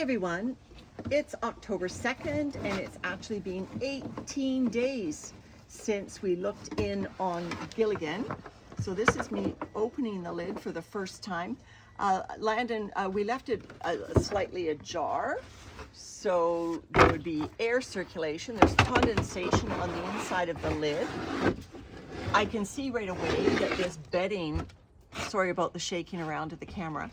everyone, it's October 2nd and it's actually been 18 days since we looked in on Gilligan. So this is me opening the lid for the first time. Landon, we left it slightly ajar so there would be air circulation. There's condensation on the inside of the lid. I can see right away that this bedding, sorry about the shaking around of the camera,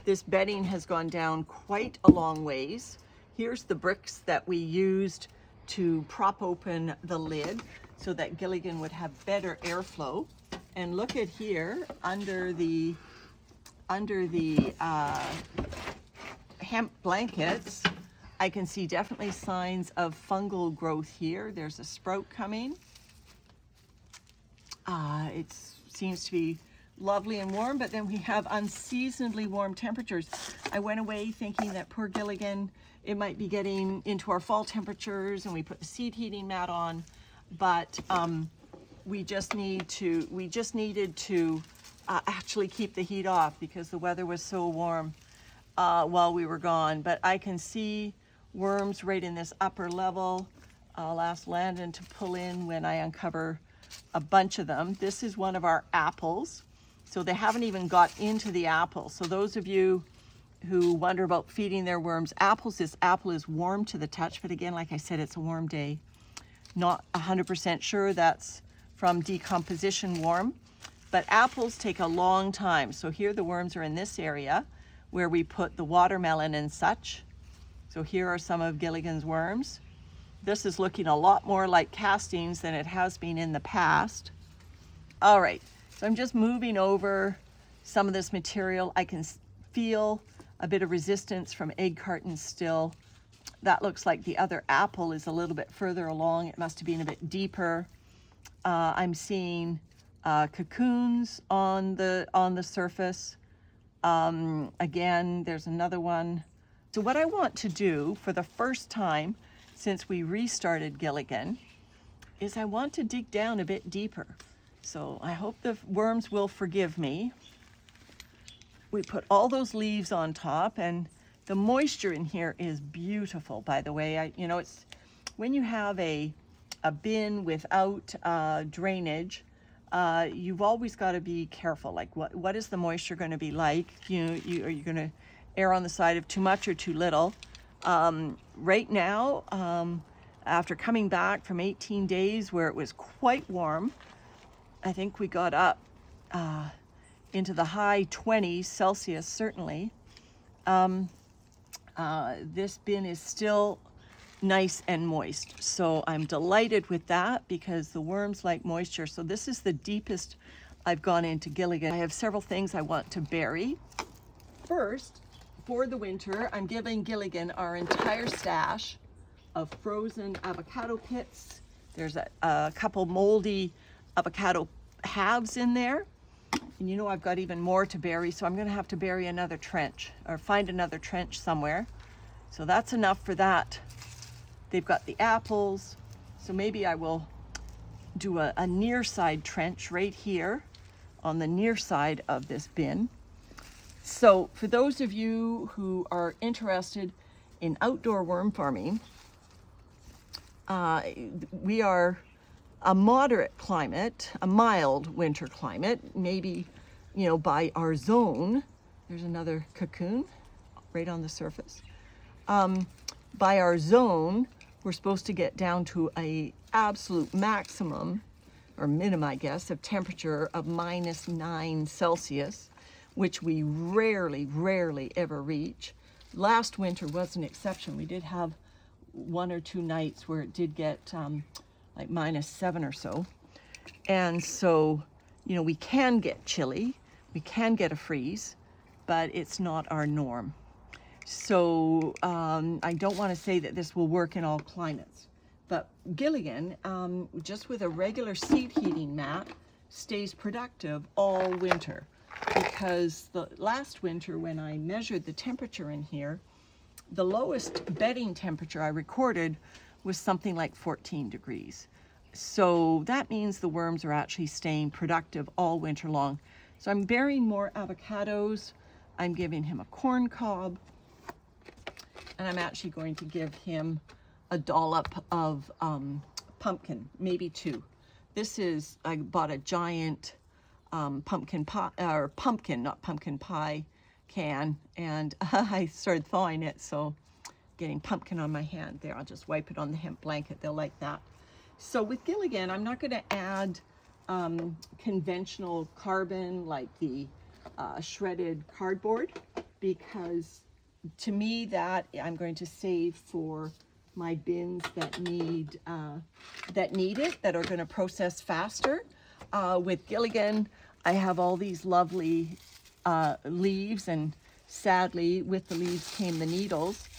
this bedding has gone down quite a long ways. Here's the bricks that we used to prop open the lid so that Gilligan would have better airflow. And look at here under the hemp blankets, I can see definitely signs of fungal growth here. There's a sprout coming. It seems to be lovely and warm, but then we have unseasonably warm temperatures. I went away thinking that poor Gilligan, it might be getting into our fall temperatures, and we put the seed heating mat on, but we just needed to actually keep the heat off because the weather was so warm while we were gone. But I can see worms right in this upper level. I'll ask Landon to pull in when I uncover a bunch of them. This is one of our apples. So they haven't even got into the apple. So those of you who wonder about feeding their worms apples, this apple is warm to the touch, but again, like I said, it's a warm day. Not 100% sure that's from decomposition warm, but apples take a long time. So here the worms are in this area where we put the watermelon and such. So here are some of Gilligan's worms. This is looking a lot more like castings than it has been in the past. All right. So I'm just moving over some of this material. I can feel a bit of resistance from egg cartons still. That looks like the other apple is a little bit further along. It must have been a bit deeper. I'm seeing cocoons on the surface. Again, there's another one. So what I want to do for the first time since we restarted Gilligan is I want to dig down a bit deeper. So I hope the worms will forgive me. We put all those leaves on top, and the moisture in here is beautiful, by the way. It's when you have a bin without drainage, you've always got to be careful. Like what is the moisture going to be like? Are you going to err on the side of too much or too little? Right now, after coming back from 18 days where it was quite warm, I think we got up into the high 20s Celsius, certainly. This bin is still nice and moist. So I'm delighted with that because the worms like moisture. So this is the deepest I've gone into Gilligan. I have several things I want to bury. First, for the winter, I'm giving Gilligan our entire stash of frozen avocado pits. There's a couple moldy avocado halves in there. And I've got even more to bury, so I'm going to have to bury another trench or find another trench somewhere. So that's enough for that. They've got the apples, so maybe I will do a near side trench right here on the near side of this bin. So for those of you who are interested in outdoor worm farming, we are a moderate climate, a mild winter climate, maybe, by our zone. There's another cocoon right on the surface. By our zone, we're supposed to get down to a absolute maximum, or minimum, I guess, of temperature of -9 Celsius, which we rarely ever reach. Last winter was an exception. We did have 1 or 2 nights where it did get like -7 or so. And so, we can get chilly, we can get a freeze, but it's not our norm. So I don't want to say that this will work in all climates, but Gilligan, just with a regular seed heating mat, stays productive all winter. Because the last winter when I measured the temperature in here, the lowest bedding temperature I recorded was something like 14 degrees. So that means the worms are actually staying productive all winter long. So I'm burying more avocados. I'm giving him a corn cob. and I'm actually going to give him a dollop of pumpkin, maybe 2. This is, I bought a giant pumpkin pie, or pumpkin, not pumpkin pie can, and I started thawing it, so getting pumpkin on my hand there. I'll just wipe it on the hemp blanket. They'll like that. So with Gilligan, I'm not going to add conventional carbon like the shredded cardboard, because to me that I'm going to save for my bins that need it, that are going to process faster. With Gilligan, I have all these lovely leaves, and sadly with the leaves came the needles.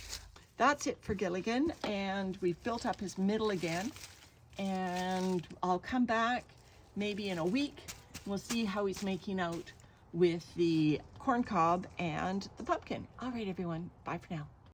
That's it for Gilligan, and we've built up his middle again, and I'll come back maybe in a week. We'll see how he's making out with the corn cob and the pumpkin. All right, everyone, bye for now.